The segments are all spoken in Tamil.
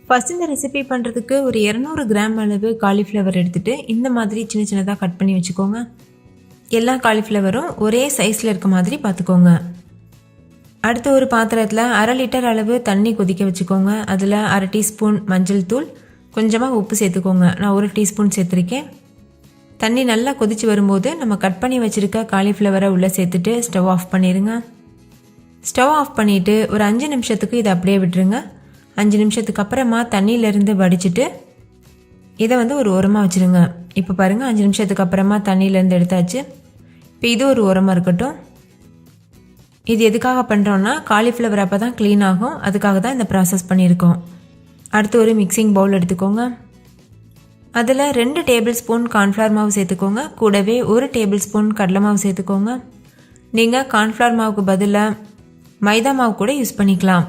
ஃபஸ்ட் இந்த ரெசிபி பண்ணுறதுக்கு ஒரு 200 கிராம் அளவு காலிஃப்ளவர் எடுத்துகிட்டு இந்த மாதிரி சின்ன சின்னதாக கட் பண்ணி வச்சுக்கோங்க. எல்லா காலிஃப்ளவரும் ஒரே சைஸில் இருக்க மாதிரி பார்த்துக்கோங்க. அடுத்து ஒரு பாத்திரத்தில் 1/2 லிட்டர் அளவு தண்ணி கொதிக்க வச்சுக்கோங்க. அதில் 1/2 டீஸ்பூன் மஞ்சள் தூள், கொஞ்சமாக உப்பு சேர்த்துக்கோங்க. நான் 1 டீஸ்பூன் சேர்த்துருக்கேன். தண்ணி நல்லா கொதித்து வரும்போது நம்ம கட் பண்ணி வச்சுருக்க காலிஃப்ளவரை உள்ளே சேர்த்துட்டு ஸ்டவ் ஆஃப் பண்ணிடுங்க. ஸ்டவ் ஆஃப் பண்ணிவிட்டு ஒரு 5 நிமிஷத்துக்கு இதை அப்படியே விட்டுருங்க. 5 நிமிஷத்துக்கு அப்புறமா தண்ணியிலேருந்து வடிச்சிட்டு இதை ஒரு ஓரமாக வச்சுருங்க. இப்போ பாருங்கள், 5 நிமிஷத்துக்கு அப்புறமா தண்ணியிலேருந்து எடுத்தாச்சு. இப்போ இது ஒரு ஓரமாக இருக்கட்டும். இது எதுக்காக பண்ணுறோன்னா காலிஃப்ளவர் அப்போ தான் க்ளீன் ஆகும், அதுக்காக தான் இந்த ப்ராசஸ் பண்ணியிருக்கோம். அடுத்து ஒரு மிக்சிங் பவுல் எடுத்துக்கோங்க. அதில் 2 டேபிள் ஸ்பூன் கார்ன்ஃப்ளவர் மாவு சேர்த்துக்கோங்க. கூடவே 1 டேபிள் ஸ்பூன் கடலை மாவு சேர்த்துக்கோங்க. நீங்கள் கார்ன்ஃப்ளவர் மாவுக்கு பதிலாக மைதா மாவு கூட யூஸ் பண்ணிக்கலாம்.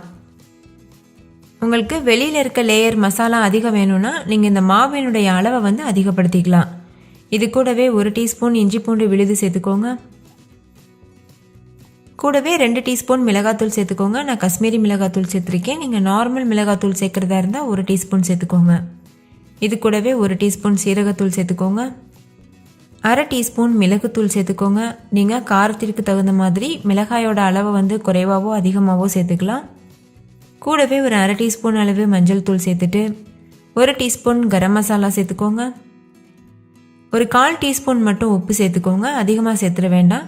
உங்களுக்கு வெளியில் இருக்க லேயர் மசாலா அதிகம் வேணும்னா நீங்கள் இந்த மாவினுடைய அளவை அதிகப்படுத்திக்கலாம். இது கூடவே 1 டீஸ்பூன் இஞ்சி பூண்டு விழுது சேர்த்துக்கோங்க. கூடவே 2 டீஸ்பூன் மிளகாத்தூள் சேர்த்துக்கோங்க. நான் காஷ்மீரி மிளகாத்தூள் சேர்த்துருக்கேன். நீங்கள் நார்மல் மிளகாத்தூள் சேர்க்குறதா இருந்தால் 1 டீஸ்பூன் சேர்த்துக்கோங்க. இது கூடவே 1 டீஸ்பூன் சீரகத்தூள் சேர்த்துக்கோங்க. 1/2 டீஸ்பூன் மிளகுத்தூள் சேர்த்துக்கோங்க. நீங்கள் காரத்திற்கு தகுந்த மாதிரி மிளகாயோட அளவை குறைவாகவோ அதிகமாகவோ சேர்த்துக்கலாம். கூடவே ஒரு 1/2 டீஸ்பூன் அளவு மஞ்சள் தூள் சேர்த்துட்டு 1 டீஸ்பூன் கரம் மசாலா சேர்த்துக்கோங்க. ஒரு 1/4 டீஸ்பூன் மட்டும் உப்பு சேர்த்துக்கோங்க, அதிகமாக சேர்த்துட வேண்டாம்.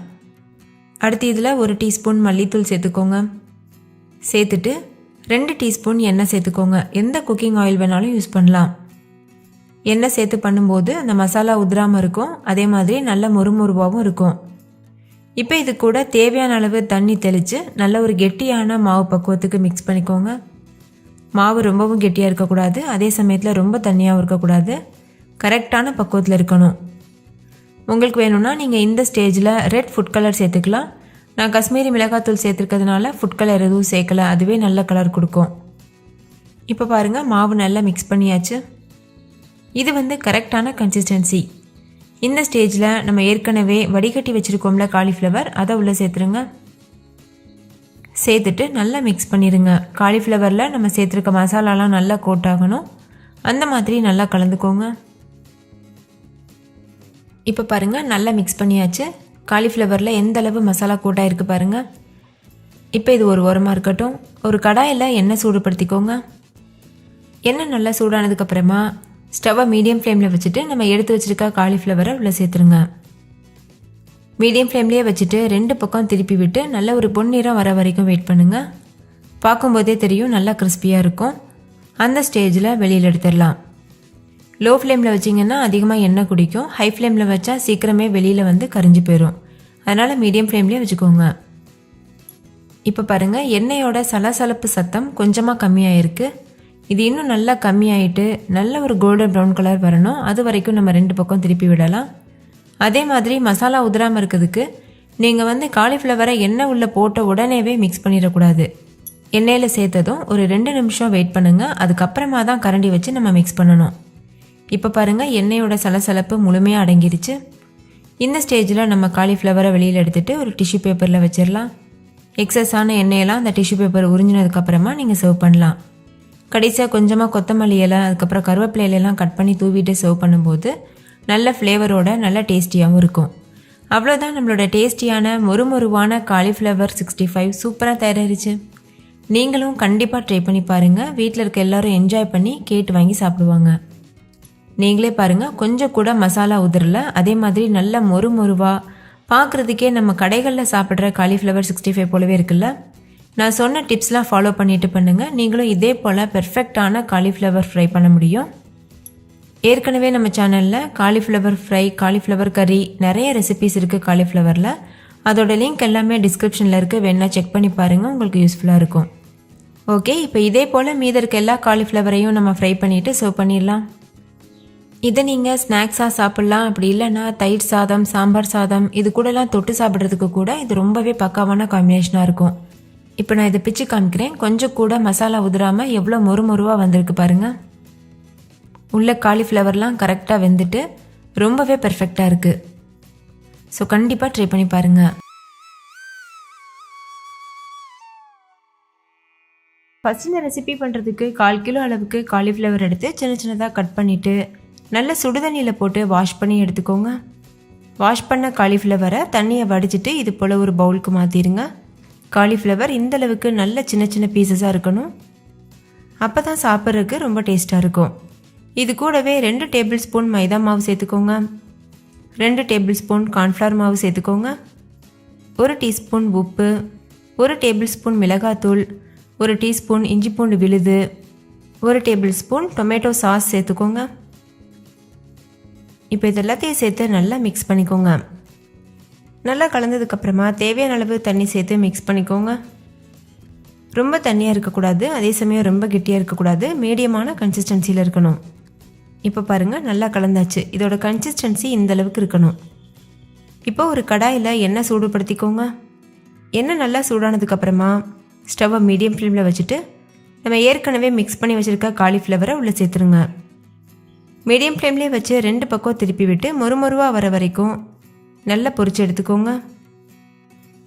அடுத்து இதில் 1 டீஸ்பூன் மல்லித்தூள் சேர்த்துக்கோங்க. சேர்த்துட்டு 2 டீஸ்பூன் எண்ணெய் சேர்த்துக்கோங்க. எந்த குக்கிங் ஆயில் வேணாலும் யூஸ் பண்ணலாம். எண்ணெய் சேர்த்து பண்ணும்போது அந்த மசாலா உதிராமல் இருக்கும், அதே மாதிரி நல்ல மொறுமொறுவாகவும் இருக்கும். இப்போ இது கூட தேவையான அளவு தண்ணி தெளித்து நல்ல ஒரு கெட்டியான மாவு பக்குவத்துக்கு மிக்ஸ் பண்ணிக்கோங்க. மாவு ரொம்பவும் கெட்டியாக இருக்கக்கூடாது, அதே சமயத்தில் ரொம்ப தண்ணியாகவும் இருக்கக்கூடாது, கரெக்டான பக்குவத்தில் இருக்கணும். உங்களுக்கு வேணும்னா நீங்கள் இந்த ஸ்டேஜில் ரெட் ஃபுட் கலர் சேர்த்துக்கலாம். நான் காஷ்மீரி மிளகாத்தூள் சேர்த்துருக்கிறதுனால ஃபுட் கலர் எதுவும் சேர்க்கலை, அதுவே நல்ல கலர் கொடுக்கும். இப்போ பாருங்கள், மாவு நல்லா மிக்ஸ் பண்ணியாச்சு. இது கரெக்டான கன்சிஸ்டன்சி. இந்த ஸ்டேஜில் நம்ம ஏற்கனவே வடிகட்டி வச்சுருக்கோம்ல காலிஃப்ளவர், அதை உள்ளே சேர்த்துருங்க. சேர்த்துட்டு நல்லா மிக்ஸ் பண்ணிடுங்க. காலிஃப்ளவரில் நம்ம சேர்த்துருக்க மசாலாலாம் நல்லா கோட் ஆகணும், அந்த மாதிரி நல்லா கலந்துக்கோங்க. இப்போ பாருங்கள், நல்லா மிக்ஸ் பண்ணியாச்சு. காலிஃப்ளவரில் எந்த அளவு மசாலா கோட்டாக இருக்குது பாருங்கள். இப்போ இது ஒரு ஓரமாக இருக்கட்டும். ஒரு கடாயில் எண்ணெய் சூடுபடுத்திக்கோங்க. எண்ணெய் நல்லா சூடானதுக்கப்புறமா ஸ்டவ்வை மீடியம் ஃப்ளேமில் வச்சுட்டு நம்ம எடுத்து வச்சுருக்க காலிஃப்ளவரை உள்ளே சேர்த்துருங்க. மீடியம் ஃப்ளேம்லேயே வச்சுட்டு 2 பக்கம் திருப்பி விட்டு நல்ல ஒரு பொன்னிறம் வர வரைக்கும் வெயிட் பண்ணுங்கள். பார்க்கும்போதே தெரியும், நல்லா கிறிஸ்பியாக இருக்கும். அந்த ஸ்டேஜில் வெளியில் எடுத்துடலாம். லோ ஃப்ளேமில் வச்சிங்கன்னா அதிகமாக எண்ணெய் குடிக்கும், ஹை ஃப்ளேமில் வச்சா சீக்கிரமே வெளியில் கரிஞ்சு போயிடும். அதனால் மீடியம் ஃப்ளேம்லேயே வச்சுக்கோங்க. இப்போ பாருங்கள், எண்ணெயோட சலசலப்பு சத்தம் கொஞ்சமாக கம்மியாக இருக்குது. இது இன்னும் நல்லா கம்மியாயிட்டு நல்ல ஒரு கோல்டன் ப்ரௌன் கலர் வரணும், அது வரைக்கும் நம்ம 2 பக்கம் திருப்பி விடலாம். அதே மாதிரி மசாலா உதிராமல் இருக்கிறதுக்கு நீங்கள் காலிஃப்ளவரை எண்ணெய் உள்ளே போட்ட உடனேவே மிக்ஸ் பண்ணிடக்கூடாது. எண்ணெயில் சேர்த்ததும் ஒரு 2 நிமிஷம் வெயிட் பண்ணுங்கள். அதுக்கப்புறமா தான் கரண்டி வச்சு நம்ம மிக்ஸ் பண்ணணும். இப்போ பாருங்கள், எண்ணெயோட சலசலப்பு முழுமையாக அடங்கிடுச்சு. இந்த ஸ்டேஜில் நம்ம காலிஃப்ளவரை வெளியில் எடுத்துகிட்டு ஒரு டிஷ்யூ பேப்பரில் வச்சிடலாம். எக்ஸஸான எண்ணெயெல்லாம் அந்த டிஷ்யூ பேப்பர் உறிஞ்சினதுக்கப்புறமா நீங்கள் சர்வ் பண்ணலாம். கடைசியாக கொஞ்சமாக கொத்தமல்லி இலை, அதுக்கப்புறம் கருவேப்பிலை இலையெல்லாம் கட் பண்ணி தூவிட்டு சர்வ் பண்ணும்போது நல்ல ஃப்ளேவரோட நல்ல டேஸ்டியாகவும் இருக்கும். அவ்வளோதான், நம்மளோட டேஸ்டியான மொறுமொறுவான காலிஃப்ளவர் 65 சூப்பராக தயாரிச்சு. நீங்களும் கண்டிப்பாக ட்ரை பண்ணி பாருங்கள். வீட்டில் இருக்க எல்லோரும் என்ஜாய் பண்ணி கேட்டு வாங்கி சாப்பிடுவாங்க. நீங்களே பாருங்கள், கொஞ்சம் கூட மசாலா உதிரல, அதே மாதிரி நல்ல மொறுமொறுவாக பார்க்குறதுக்கே நம்ம கடைகளில் சாப்பிட்ற காலிஃப்ளவர் 65 போலவே இருக்குல்ல. நான் சொன்ன டிப்ஸ்லாம் ஃபாலோ பண்ணிட்டு பண்ணுங்கள். நீங்களும் இதே போல் பெர்ஃபெக்டான காலிஃப்ளவர் ஃப்ரை பண்ண முடியும். ஏற்கனவே நம்ம சேனலில் காலிஃப்ளவர் ஃப்ரை, காலிஃப்ளவர் கறி நிறைய ரெசிபிஸ் இருக்குது காலிஃப்ளவரில். அதோட லிங்க் எல்லாமே டிஸ்கிரிப்ஷனில் இருக்குது, வேணா செக் பண்ணி பாருங்கள், உங்களுக்கு யூஸ்ஃபுல்லாக இருக்கும். ஓகே, இப்போ இதே போல் மீதி இருக்க எல்லா காலிஃப்ளவரையும் நம்ம ஃப்ரை பண்ணிவிட்டு சர்வ் பண்ணிடலாம். இதை நீங்கள் ஸ்நாக்ஸாக சாப்பிட்லாம், அப்படி இல்லைன்னா தயிர் சாதம், சாம்பார் சாதம் இது கூடலாம் தொட்டு சாப்பிட்றதுக்கு கூட இது ரொம்பவே பக்காவான காம்பினேஷனாக இருக்கும். இப்போ நான் இதை பிச்சு காமிக்கிறேன். கொஞ்சம் கூட மசாலா உதிராமல் எவ்வளோ மொறுமொறுவாக வந்திருக்கு பாருங்கள். உள்ள காலிஃப்ளவர்லாம் கரெக்டாக வெந்துட்டு ரொம்பவே பெர்ஃபெக்டாக இருக்குது. ஸோ கண்டிப்பாக ட்ரை பண்ணி பாருங்கள். ஃபஸ்ட் இந்த ரெசிபி பண்ணுறதுக்கு 1/4 கிலோ அளவுக்கு காலிஃப்ளவர் எடுத்து சின்ன சின்னதாக கட் பண்ணிவிட்டு நல்ல சுடுதண்ணியில் போட்டு வாஷ் பண்ணி எடுத்துக்கோங்க. வாஷ் பண்ண காலிஃப்ளவரை தண்ணியை வடிச்சிட்டு இது போல் ஒரு பவுலுக்கு மாற்றிடுங்க. காலிஃப்ளவர் இந்தளவுக்கு நல்ல சின்ன சின்ன பீசஸாக இருக்கணும். அப்போ தான் சாப்பிட்றதுக்கு ரொம்ப டேஸ்ட்டாக இருக்கும். இது கூடவே 2 டேபிள் ஸ்பூன் மைதா மாவு சேர்த்துக்கோங்க. 2 டேபிள் ஸ்பூன் கார்ன்ஃப்ளவர் மாவு சேர்த்துக்கோங்க. 1 டீஸ்பூன் உப்பு, 1 டேபிள் ஸ்பூன் மிளகாத்தூள், 1 டீஸ்பூன் இஞ்சி பூண்டு விழுது, 1 டேபிள் ஸ்பூன் டொமேட்டோ சாஸ் சேர்த்துக்கோங்க. இப்போ இது எல்லாத்தையும் சேர்த்து நல்லா மிக்ஸ் பண்ணிக்கோங்க. நல்லா கலந்ததுக்கப்புறமா தேவையான அளவு தண்ணி சேர்த்து மிக்ஸ் பண்ணிக்கோங்க. ரொம்ப தண்ணியாக இருக்கக்கூடாது, அதே சமயம் ரொம்ப கெட்டியாக இருக்கக்கூடாது, மீடியமான கன்சிஸ்டன்சியில் இருக்கணும். இப்போ பாருங்கள், நல்லா கலந்தாச்சு. இதோட கன்சிஸ்டன்சி இந்த அளவுக்கு இருக்கணும். இப்போ ஒரு கடாயில் எண்ணெய் சூடுபடுத்திக்கோங்க. எண்ணெய் நல்லா சூடானதுக்கப்புறமா ஸ்டவ்வை மீடியம் ஃப்ளேமில் வச்சுட்டு நம்ம ஏற்கனவே மிக்ஸ் பண்ணி வச்சுருக்க காலிஃப்ளவரை உள்ளே சேர்த்துருங்க. மீடியம் ஃப்ளேம்லேயே வச்சு 2 பக்கம் திருப்பி விட்டு மொறுமொருவாக வர வரைக்கும் நல்லா பொரிச்சு எடுத்துக்கோங்க.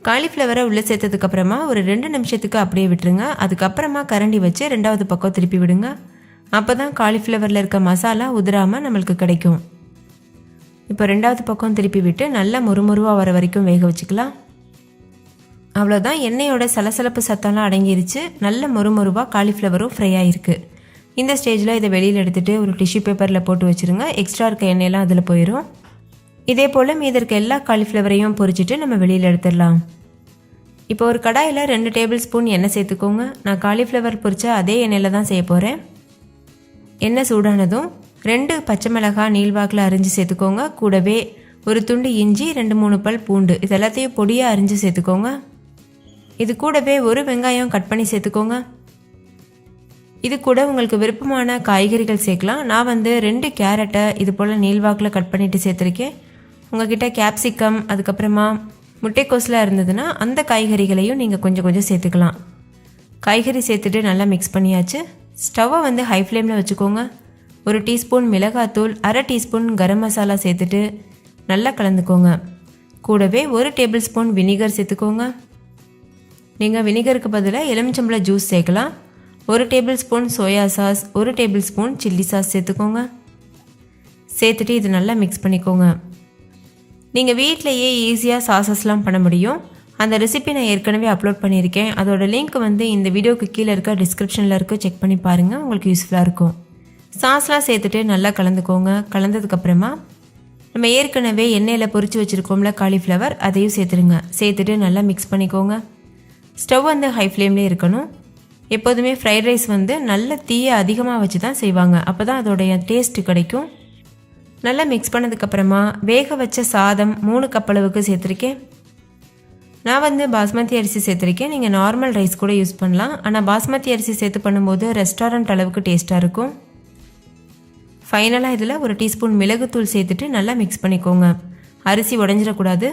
காலிஃப்ளவரை உள்ளே சேர்த்ததுக்கப்புறமா ஒரு 2 நிமிஷத்துக்கு அப்படியே விட்டுருங்க. அதுக்கப்புறமா கரண்டி வச்சு 2வது பக்கம் திருப்பி விடுங்க. அப்போ தான் காலிஃப்ளவரில் இருக்க மசாலா உதிராமல் நம்மளுக்கு கிடைக்கும். இப்போ 2வது பக்கம் திருப்பி விட்டு நல்லா மொறுமொருவாக வர வரைக்கும் வேக வச்சுக்கலாம். அவ்வளோதான், எண்ணெயோட சலசலப்பு சத்தம்லாம் அடங்கிருச்சு. நல்ல மொறுமொருவாக காலிஃப்ளவரும் ஃப்ரை ஆகிருக்கு. இந்த ஸ்டேஜில் இதை வெளியில் எடுத்துகிட்டு ஒரு டிஷ்யூ பேப்பரில் போட்டு வச்சுருங்க. எக்ஸ்ட்ரா இருக்க எண்ணெயெல்லாம் அதில் போயிடும். இதே போல் மீதி இருக்க எல்லா காலிஃப்ளவரையும் பொரிச்சிட்டு நம்ம வெளியில் எடுத்துடலாம். இப்போ ஒரு கடாயில் 2 டேபிள் ஸ்பூன் எண்ணெய் சேர்த்துக்கோங்க. நான் காலிஃப்ளவர் பொரிச்ச அதே எண்ணெயில் தான் செய்ய போகிறேன். எண்ணெய் சூடானதும் 2 பச்சை மிளகாய் நீள்வாக்கில் அரிஞ்சு சேர்த்துக்கோங்க. கூடவே ஒரு துண்டு இஞ்சி, 2-3 பல் பூண்டு, இது எல்லாத்தையும் பொடியாக அரிஞ்சு சேர்த்துக்கோங்க. இது கூடவே ஒரு வெங்காயம் கட் பண்ணி சேர்த்துக்கோங்க. இது கூட உங்களுக்கு விருப்பமான காய்கறிகள் சேர்க்கலாம். நான் 2 கேரட்டை இது போல் நீள்வாக்கில் கட் பண்ணிவிட்டு சேர்த்துருக்கேன். உங்கள்கிட்ட கேப்சிகம் அதுக்கப்புறமா முட்டைக்கோஸ்லாம் இருந்ததுன்னா அந்த காய்கறிகளையும் நீங்கள் கொஞ்சம் கொஞ்சம் சேர்த்துக்கலாம். காய்கறி சேர்த்துட்டு நல்லா மிக்ஸ் பண்ணியாச்சு. ஸ்டவ்வை ஹை ஃப்ளேமில் வச்சுக்கோங்க. 1 டீஸ்பூன் மிளகாத்தூள், 1/2 டீஸ்பூன் கரம் மசாலா சேர்த்துட்டு நல்லா கலந்துக்கோங்க. கூடவே 1 டேபிள் ஸ்பூன் வினிகர் சேர்த்துக்கோங்க. நீங்கள் வினிகருக்கு பதிலாக எலுமிச்சம்பழ ஜூஸ் சேர்க்கலாம். 1 table spoon soya sauce, 1 table spoon chilli sauce சேர்த்துக்கோங்க. சேர்த்துட்டு இது நல்லா மிக்ஸ் பண்ணிக்கோங்க. நீங்கள் வீட்டிலையே ஈஸியாக சாஸஸ்லாம் பண்ண முடியும். அந்த ரெசிபி நான் ஏற்கனவே அப்லோட் பண்ணியிருக்கேன். அதோட லிங்க் இந்த வீடியோக்கு கீழே இருக்க டிஸ்கிரிப்ஷனில் இருக்குது, செக் பண்ணி பாருங்கள், உங்களுக்கு யூஸ்ஃபுல்லாக இருக்கும். சாஸ்லாம் சேர்த்துட்டு நல்லா கலந்துக்கோங்க. கலந்ததுக்கப்புறமா நம்ம ஏற்கனவே எண்ணெயில் பொரிச்சு வச்சுருக்கோம்ல காலிஃப்ளவர், அதையும் சேர்த்துருங்க. சேர்த்துட்டு நல்லா மிக்ஸ் பண்ணிக்கோங்க. ஸ்டவ் ஹை ஃப்ளேம்லேயே இருக்கணும். எப்போதுமே ஃப்ரைட் ரைஸ் நல்ல தீயை அதிகமாக வச்சு தான் செய்வாங்க. அப்போ தான் அதோடைய டேஸ்ட்டு கிடைக்கும். நல்லா மிக்ஸ் பண்ணதுக்கப்புறமா வேக வச்ச சாதம் 3 கப் அளவுக்கு சேர்த்துருக்கேன். நான் பாஸ்மதி அரிசி சேர்த்துருக்கேன். நீங்கள் நார்மல் ரைஸ் கூட யூஸ் பண்ணலாம். ஆனால் பாஸ்மதி அரிசி சேர்த்து பண்ணும்போது ரெஸ்டாரண்ட் அளவுக்கு டேஸ்ட்டாக இருக்கும். ஃபைனலாக இதில் 1 டீஸ்பூன் மிளகுத்தூள் சேர்த்துட்டு நல்லா மிக்ஸ் பண்ணிக்கோங்க. அரிசி உடஞ்சிடக்கூடாது.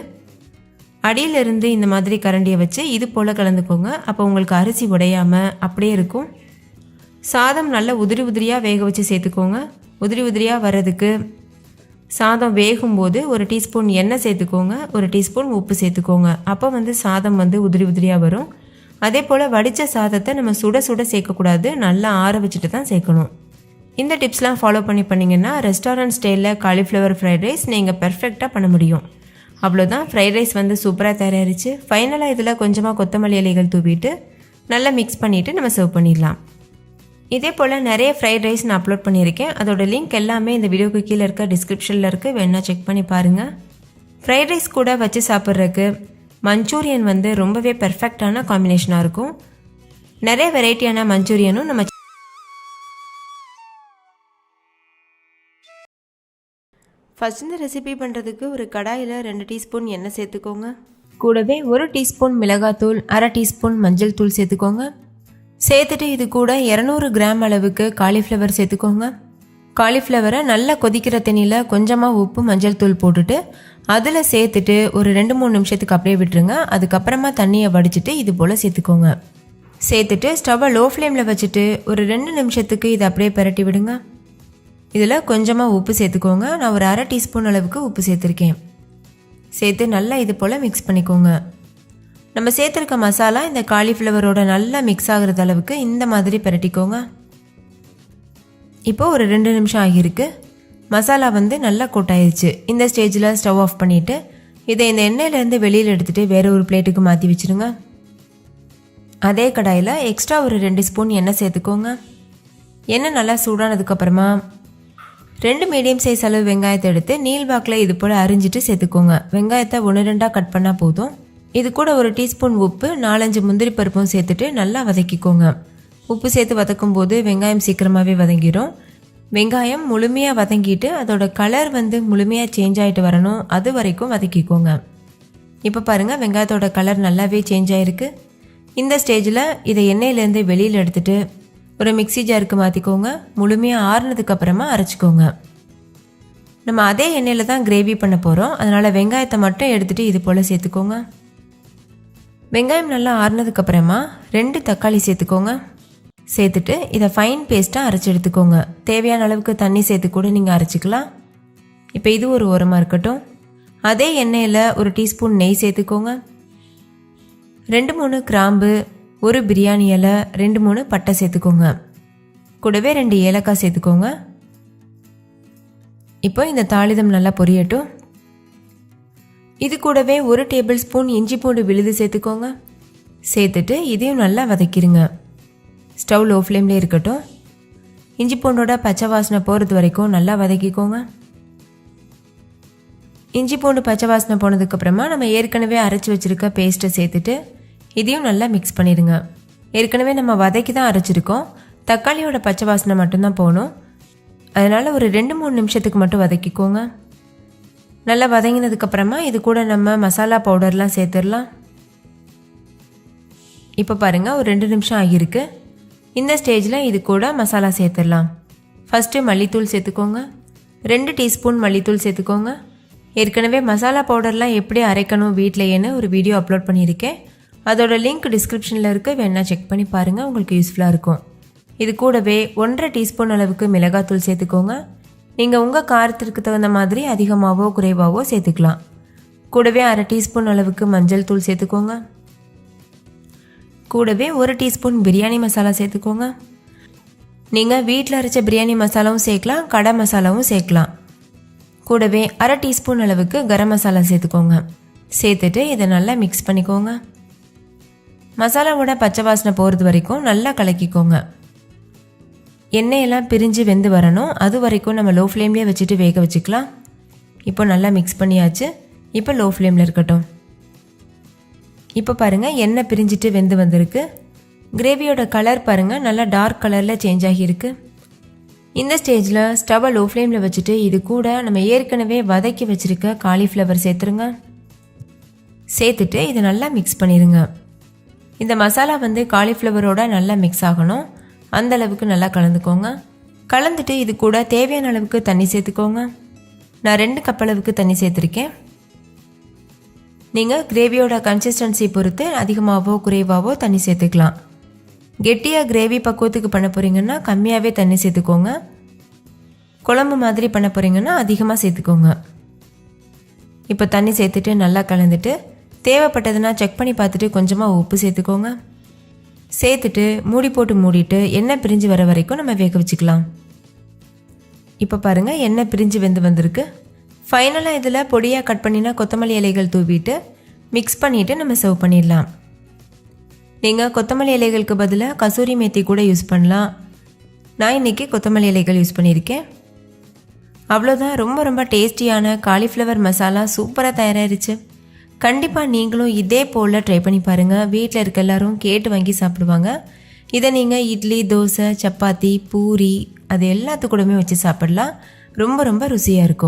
அடியிலிருந்து இந்த மாதிரி கரண்டியை வச்சு இது போல் கலந்துக்கோங்க. அப்போ உங்களுக்கு அரிசி உடையாமல் அப்படியே இருக்கும். சாதம் நல்லா உதிரி உதிரியாக வேக வச்சு சேர்த்துக்கோங்க. உதிரி உதிரியாக வர்றதுக்கு சாதம் வேகும்போது 1 டீஸ்பூன் எண்ணெய் சேர்த்துக்கோங்க. 1 டீஸ்பூன் உப்பு சேர்த்துக்கோங்க. அப்போ சாதம் உதிரி உதிரியாக வரும். அதே போல் வடித்த சாதத்தை நம்ம சுட சுட சேர்க்கக்கூடாது, நல்லா ஆற வச்சுட்டு தான் சேர்க்கணும். இந்த டிப்ஸ்லாம் ஃபாலோ பண்ணிங்கன்னா ரெஸ்டாரண்ட் ஸ்டைலில் காலிஃப்ளவர் ஃப்ரைட் ரைஸ் நீங்கள் பெர்ஃபெக்டாக பண்ண முடியும். அவ்வளோதான், ஃப்ரைட் ரைஸ் சூப்பராக தயாரிச்சு. ஃபைனலாக இதில் கொஞ்சமாக கொத்தமல்லி இலைகள் தூவிட்டு நல்லா மிக்ஸ் பண்ணிவிட்டு நம்ம சர்வ் பண்ணிடலாம். இதே போல் நிறைய ஃப்ரைட் ரைஸ் நான் அப்லோட் பண்ணியிருக்கேன். அதோட லிங்க் எல்லாமே இந்த வீடியோக்கு கீழே இருக்க டிஸ்கிரிப்ஷனில் இருக்குது, வேணால் செக் பண்ணி பாருங்கள். ஃப்ரைட் ரைஸ் கூட வச்சு சாப்பிட்றதுக்கு மஞ்சூரியன் ரொம்பவே பெர்ஃபெக்டான காம்பினேஷனாக இருக்கும். நிறைய வெரைட்டியான மஞ்சூரியனும் நம்ம ஃபஸ்ட் இந்த ரெசிபி பண்ணுறதுக்கு ஒரு கடாயில் 2 டீஸ்பூன் எண்ணெய் சேர்த்துக்கோங்க. கூடவே 1 டீஸ்பூன் மிளகாத்தூள், 1/2 டீஸ்பூன் மஞ்சள் தூள் சேர்த்துக்கோங்க. சேர்த்துட்டு இது கூட 200 கிராம் அளவுக்கு காலிஃப்ளவர் சேர்த்துக்கோங்க. காலிஃப்ளவரை நல்லா கொதிக்கிற தண்ணியில் கொஞ்சமாக உப்பு மஞ்சள் தூள் போட்டுட்டு அதில் சேர்த்துட்டு ஒரு 2-3 நிமிஷத்துக்கு அப்படியே விட்டுருங்க. அதுக்கப்புறமா தண்ணியை வடிச்சிட்டு இது போல் சேர்த்துக்கோங்க. சேர்த்துட்டு ஸ்டவ்வை லோ ஃப்ளேமில் வச்சுட்டு ஒரு 2 நிமிஷத்துக்கு இதை அப்படியே பரட்டி விடுங்க. இதில் கொஞ்சமாக உப்பு சேர்த்துக்கோங்க. நான் ஒரு 1/2 டீஸ்பூன் அளவுக்கு உப்பு சேர்த்துருக்கேன். சேர்த்து நல்லா இது போல் மிக்ஸ் பண்ணிக்கோங்க. நம்ம சேர்த்துருக்க மசாலா இந்த காலிஃப்ளவரோட நல்லா மிக்ஸ் ஆகுறது அளவுக்கு இந்த மாதிரி பிரட்டிக்கோங்க. இப்போ ஒரு 2 நிமிஷம் ஆகியிருக்கு. மசாலா நல்லா கொட்டாயிருச்சு. இந்த ஸ்டேஜில் ஸ்டவ் ஆஃப் பண்ணிவிட்டு இதை இந்த எண்ணெயிலேருந்து வெளியில் எடுத்துகிட்டு வேறு ஒரு பிளேட்டுக்கு மாற்றி வச்சுருங்க. அதே கடாயில் எக்ஸ்ட்ரா ஒரு 2 ஸ்பூன் எண்ணெய் சேர்த்துக்கோங்க. எண்ணெய் நல்லா சூடானதுக்கப்புறமா 2 மீடியம் சைஸ் அளவு வெங்காயத்தை எடுத்து நீள்வாக்கில் இது போல் அரிஞ்சிட்டு சேர்த்துக்கோங்க. வெங்காயத்தை 1-2 கட் பண்ணால் போதும். இது கூட ஒரு டீஸ்பூன் உப்பு, 4-5 முந்திரி பருப்பும் சேர்த்துட்டு நல்லா வதக்கிக்கோங்க. உப்பு சேர்த்து வதக்கும் போது வெங்காயம் சீக்கிரமாகவே வதங்கிடும். வெங்காயம் முழுமையாக வதங்கிட்டு அதோட கலர் முழுமையாக சேஞ்ச் ஆகிட்டு வரணும், அது வரைக்கும் வதக்கிக்கோங்க. இப்போ பாருங்கள், வெங்காயத்தோட கலர் நல்லாவே சேஞ்ச் ஆகிருக்கு. இந்த ஸ்டேஜில் இதை எண்ணெயிலேருந்து வெளியில் எடுத்துகிட்டு ஒரு மிக்ஸி ஜாருக்கு மாற்றிக்கோங்க. முழுமையாக ஆறுனதுக்கப்புறமா அரைச்சிக்கோங்க. நம்ம அதே எண்ணெயில் தான் கிரேவி பண்ண போகிறோம், அதனால் வெங்காயத்தை மட்டும் எடுத்துகிட்டு இது போல் சேர்த்துக்கோங்க. வெங்காயம் நல்லா ஆறுனதுக்கப்புறமா 2 தக்காளி சேர்த்துக்கோங்க. சேர்த்துட்டு இதை ஃபைன் பேஸ்ட்டாக அரைச்சி எடுத்துக்கோங்க. தேவையான அளவுக்கு தண்ணி சேர்த்து கூட நீங்கள் அரைச்சிக்கலாம். இப்போ இது ஒரு ஓரமாக இருக்கட்டும். அதே எண்ணெயில் ஒரு டீஸ்பூன் நெய் சேர்த்துக்கோங்க. 2-3 கிராம்பு, ஒரு பிரியாணி இலை, 2-3 பட்டை சேர்த்துக்கோங்க. கூடவே 2 ஏலக்காய் சேர்த்துக்கோங்க. இப்போ இந்த தாளிதம் நல்லா பொரியட்டும். இது கூடவே 1 டேபிள் ஸ்பூன் இஞ்சி பூண்டு விழுது சேர்த்துக்கோங்க. சேர்த்துட்டு இதையும் நல்லா வதக்கிடுங்க. ஸ்டவ் லோ ஃப்ளேம்லேயே இருக்கட்டும். இஞ்சி பூண்டோட பச்சை வாசனை போகிறது வரைக்கும் நல்லா வதக்கிக்கோங்க. இஞ்சி பூண்டு பச்சை வாசனை போனதுக்கப்புறமா நம்ம ஏற்கனவே அரைச்சி வச்சுருக்க பேஸ்ட்டை சேர்த்துட்டு இதையும் நல்லா மிக்ஸ் பண்ணிடுங்க. ஏற்கனவே நம்ம வதக்கி தான் அரைச்சிருக்கோம், தக்காளியோட பச்சை வாசனை மட்டும்தான் போகணும். அதனால் ஒரு 2-3 நிமிஷத்துக்கு மட்டும் வதக்கிக்கோங்க. நல்லா வதங்கினதுக்கப்புறமா இது கூட நம்ம மசாலா பவுடர்லாம் சேர்த்துடலாம். இப்போ பாருங்கள், ஒரு 2 நிமிஷம் ஆகியிருக்கு. இந்த ஸ்டேஜில் இது கூட மசாலா சேர்த்துடலாம். ஃபஸ்ட்டு மல்லித்தூள் சேர்த்துக்கோங்க. 2 டீஸ்பூன் மல்லித்தூள் சேர்த்துக்கோங்க. ஏற்கனவே மசாலா பவுடர்லாம் எப்படி அரைக்கணும் வீட்டிலையேன்னு ஒரு வீடியோ அப்லோட் பண்ணியிருக்கேன். அதோட லிங்க் டிஸ்கிரிப்ஷனில் இருக்குது, வேணா செக் பண்ணி பாருங்கள், உங்களுக்கு யூஸ்ஃபுல்லாக இருக்கும். இது கூடவே 1.5 டீஸ்பூன் அளவுக்கு மிளகாத்தூள் சேர்த்துக்கோங்க. நீங்கள் உங்கள் காரத்திற்கு தகுந்த மாதிரி அதிகமாகவோ குறைவாகவோ சேர்த்துக்கலாம். கூடவே 1/2 டீஸ்பூன் அளவுக்கு மஞ்சள் தூள் சேர்த்துக்கோங்க. கூடவே 1 டீஸ்பூன் பிரியாணி மசாலா சேர்த்துக்கோங்க. நீங்கள் வீட்டில் அரைச்ச பிரியாணி மசாலாவும் சேர்க்கலாம், கடை மசாலாவும் சேர்க்கலாம். கூடவே 1/2 டீஸ்பூன் அளவுக்கு கரம் மசாலா சேர்த்துக்கோங்க. சேர்த்துட்டு இதை நல்லா மிக்ஸ் பண்ணிக்கோங்க. மசாலாவோட பச்சை வாசனை போகிறது வரைக்கும் நல்லா கலக்கிக்கோங்க. எண்ணெயெல்லாம் பிரிஞ்சு வெந்து வரணும், அது வரைக்கும் நம்ம லோ ஃப்ளேம்லேயே வச்சுட்டு வேக வச்சுக்கலாம். இப்போ நல்லா மிக்ஸ் பண்ணியாச்சு. இப்போ லோ ஃப்ளேமில் இருக்கட்டும். இப்போ பாருங்கள், எண்ணெய் பிரிஞ்சிட்டு வெந்து வந்திருக்கு. கிரேவியோட கலர் பாருங்கள், நல்லா டார்க் கலரில் சேஞ்ச் ஆகியிருக்கு. இந்த ஸ்டேஜில் ஸ்டவ்வை லோ ஃப்ளேமில் வச்சுட்டு இது கூட நம்ம ஏற்கனவே வதக்கி வச்சுருக்க காலிஃப்ளவர் சேர்த்துருங்க. சேர்த்துட்டு இதை நல்லா மிக்ஸ் பண்ணிடுங்க. இந்த மசாலா காலிஃப்ளவரோட நல்லா மிக்ஸ் ஆகணும், அந்த அளவுக்கு நல்லா கலந்துக்கோங்க. கலந்துட்டு இது கூட தேவையான அளவுக்கு தண்ணி சேர்த்துக்கோங்க. நான் 2 கப் அளவுக்கு தண்ணி சேர்த்துருக்கேன். நீங்கள் கிரேவியோட கன்சிஸ்டன்சி பொறுத்து அதிகமாகவோ குறைவாகவோ தண்ணி சேர்த்துக்கலாம். கெட்டியாக கிரேவி பக்குவத்துக்கு பண்ண போகிறீங்கன்னா கம்மியாகவே தண்ணி சேர்த்துக்கோங்க. குழம்பு மாதிரி பண்ண போகிறீங்கன்னா அதிகமாக சேர்த்துக்கோங்க. இப்போ தண்ணி சேர்த்துட்டு நல்லா கலந்துட்டு தேவைப்பட்டதுன்னா செக் பண்ணி பார்த்துட்டு கொஞ்சமாக உப்பு சேர்த்துக்கோங்க. சேர்த்துட்டு மூடி போட்டு மூடிட்டு எண்ணெய் பிரிஞ்சு வர வரைக்கும் நம்ம வேக வச்சுக்கலாம். இப்போ பாருங்கள், எண்ணெய் பிரிஞ்சு வெந்து வந்திருக்கு. ஃபைனலாக இதில் பொடியாக கட் பண்ணினா கொத்தமல்லி இலைகள் தூவிட்டு மிக்ஸ் பண்ணிவிட்டு நம்ம சர்வ் பண்ணிடலாம். நீங்கள் கொத்தமல்லி இலைகளுக்கு பதிலாக கசூரி மேத்தி கூட யூஸ் பண்ணலாம். நான் இன்றைக்கி கொத்தமல்லி இலைகள் யூஸ் பண்ணியிருக்கேன். அவ்வளோதான், ரொம்ப ரொம்ப டேஸ்டியான காலிஃப்ளவர் மசாலா சூப்பராக தயாராகிருச்சு. கண்டிப்பாக நீங்களும் இதே போல் ட்ரை பண்ணி பாருங்கள். வீட்டில் இருக்க எல்லாரும் கேட்டு வாங்கி சாப்பிடுவாங்க. இதை நீங்கள் இட்லி, தோசை, சப்பாத்தி, பூரி அது எல்லாத்துக்கூடமே வச்சு சாப்பிடலாம். ரொம்ப ரொம்ப ருசியாக இருக்கும்.